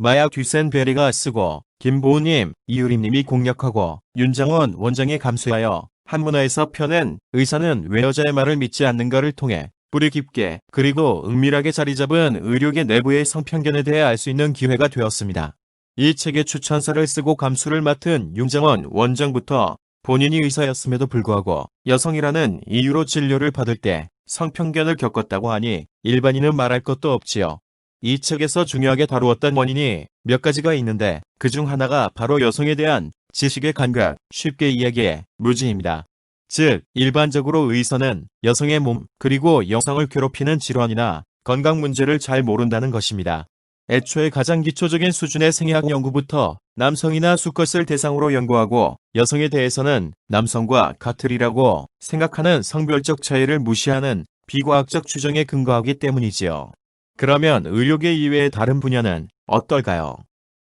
마약 듀센베리가 쓰고 김보우님, 이유림님이 공략하고 윤장원 원장이 감수하여 한문화에서 펴낸 의사는 왜 여자의 말을 믿지 않는가를 통해 뿌리 깊게 그리고 은밀하게 자리잡은 의료계 내부의 성편견에 대해 알 수 있는 기회가 되었습니다. 이 책의 추천사를 쓰고 감수를 맡은 윤장원 원장부터 본인이 의사였음에도 불구하고 여성이라는 이유로 진료를 받을 때 성편견을 겪었다고 하니 일반인은 말할 것도 없지요. 이 책에서 중요하게 다루었던 원인이 몇 가지가 있는데 그중 하나가 바로 여성에 대한 지식의 감각, 쉽게 이야기해 무지입니다. 즉 일반적으로 의사는 여성의 몸 그리고 여성을 괴롭히는 질환이나 건강 문제를 잘 모른다는 것입니다. 애초에 가장 기초적인 수준의 생리학 연구부터 남성이나 수컷을 대상으로 연구하고 여성에 대해서는 남성과 같으리라고 생각하는 성별적 차이를 무시하는 비과학적 추정에 근거하기 때문이지요. 그러면 의료계 이외의 다른 분야는 어떨까요?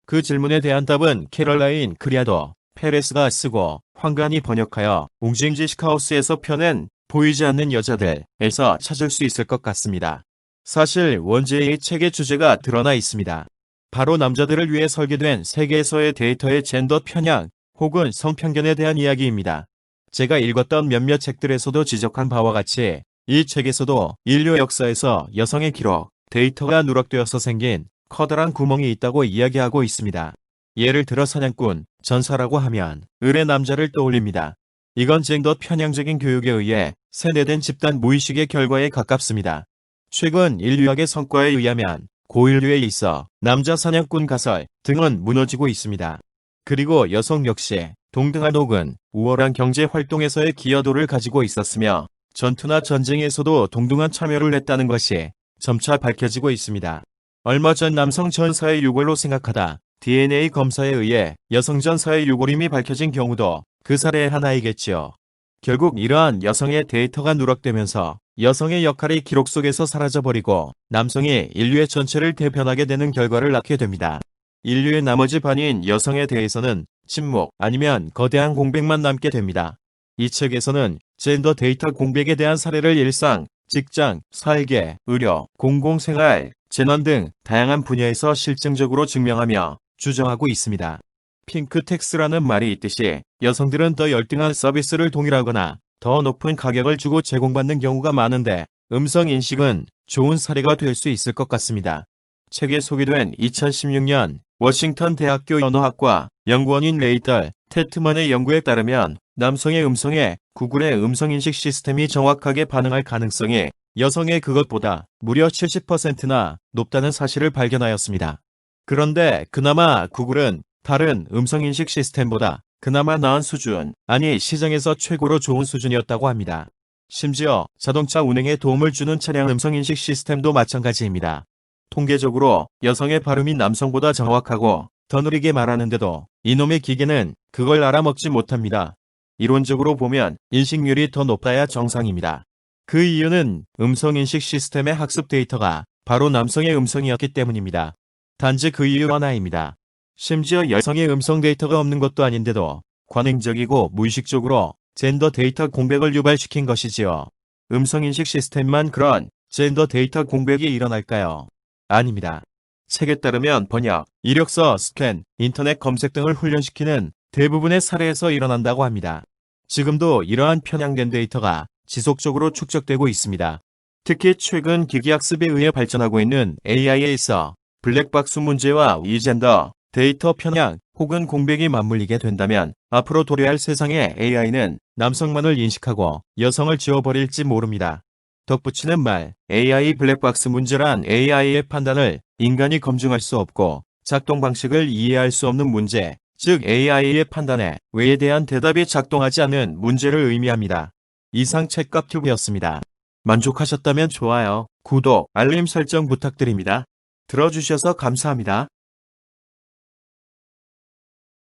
그 질문에 대한 답은 캐럴라인 크리아더 페레스가 쓰고 황간이 번역하여 웅징지 시카우스에서 펴낸 보이지 않는 여자들에서 찾을 수 있을 것 같습니다. 사실 원제의 책의 주제가 드러나 있습니다. 바로 남자들을 위해 설계된 세계에서의 데이터의 젠더 편향 혹은 성편견에 대한 이야기입니다. 제가 읽었던 몇몇 책들에서도 지적한 바와 같이 이 책에서도 인류 역사에서 여성의 기록, 데이터가 누락되어서 생긴 커다란 구멍이 있다고 이야기하고 있습니다. 예를 들어 사냥꾼, 전사라고 하면 을의 남자를 떠올립니다. 이건 젠더 편향적인 교육에 의해 세뇌된 집단 무의식의 결과에 가깝습니다. 최근 인류학의 성과에 의하면 고인류에 있어 남자 사냥꾼 가설 등은 무너지고 있습니다. 그리고 여성 역시 동등한 혹은 우월한 경제 활동에서의 기여도를 가지고 있었으며 전투나 전쟁에서도 동등한 참여를 했다는 것이 점차 밝혀지고 있습니다. 얼마 전 남성 전사의 유골로 생각하다 DNA 검사에 의해 여성 전사의 유골임이 밝혀진 경우도 그 사례의 하나이겠지요. 결국 이러한 여성의 데이터가 누락되면서 여성의 역할이 기록 속에서 사라져버리고 남성이 인류의 전체를 대변하게 되는 결과를 낳게 됩니다. 인류의 나머지 반인 여성에 대해서는 침묵 아니면 거대한 공백만 남게 됩니다. 이 책에서는 젠더 데이터 공백에 대한 사례를 일상, 직장, 사회계, 의료, 공공생활, 재난 등 다양한 분야에서 실증적으로 증명하며 주장하고 있습니다. 핑크텍스라는 말이 있듯이 여성들은 더 열등한 서비스를 동일하거나 더 높은 가격을 주고 제공받는 경우가 많은데 음성인식은 좋은 사례가 될 수 있을 것 같습니다. 책에 소개된 2016년 워싱턴 대학교 언어학과 연구원인 레이덜 테트먼의 연구에 따르면 남성의 음성에 구글의 음성인식 시스템이 정확하게 반응할 가능성이 여성의 그것보다 무려 70%나 높다는 사실을 발견하였습니다. 그런데 그나마 구글은 다른 음성인식 시스템보다 그나마 나은 수준, 아니 시장에서 최고로 좋은 수준이었다고 합니다. 심지어 자동차 운행에 도움을 주는 차량 음성인식 시스템도 마찬가지입니다. 통계적으로 여성의 발음이 남성보다 정확하고 더 느리게 말하는데도 이놈의 기계는 그걸 알아먹지 못합니다. 이론적으로 보면 인식률이 더 높아야 정상입니다. 그 이유는 음성인식 시스템의 학습 데이터가 바로 남성의 음성이었기 때문입니다. 단지 그 이유 하나입니다. 심지어 여성의 음성 데이터가 없는 것도 아닌데도 관행적이고 무의식적으로 젠더 데이터 공백을 유발시킨 것이지요. 음성인식 시스템만 그런 젠더 데이터 공백이 일어날까요? 아닙니다. 책에 따르면 번역, 이력서 스캔, 인터넷 검색 등을 훈련시키는 대부분의 사례에서 일어난다고 합니다. 지금도 이러한 편향된 데이터가 지속적으로 축적되고 있습니다. 특히 최근 기기학습에 의해 발전하고 있는 AI에 있어 블랙박스 문제와 이젠더, 데이터 편향 혹은 공백이 맞물리게 된다면 앞으로 도래할 세상의 AI는 남성만을 인식하고 여성을 지워버릴지 모릅니다. 덧붙이는 말, AI 블랙박스 문제란 AI의 판단을 인간이 검증할 수 없고 작동 방식을 이해할 수 없는 문제, 즉 AI의 판단에 왜에 대한 대답이 작동하지 않는 문제를 의미합니다. 이상 책값튜브였습니다. 만족하셨다면 좋아요, 구독, 알림 설정 부탁드립니다. 들어주셔서 감사합니다.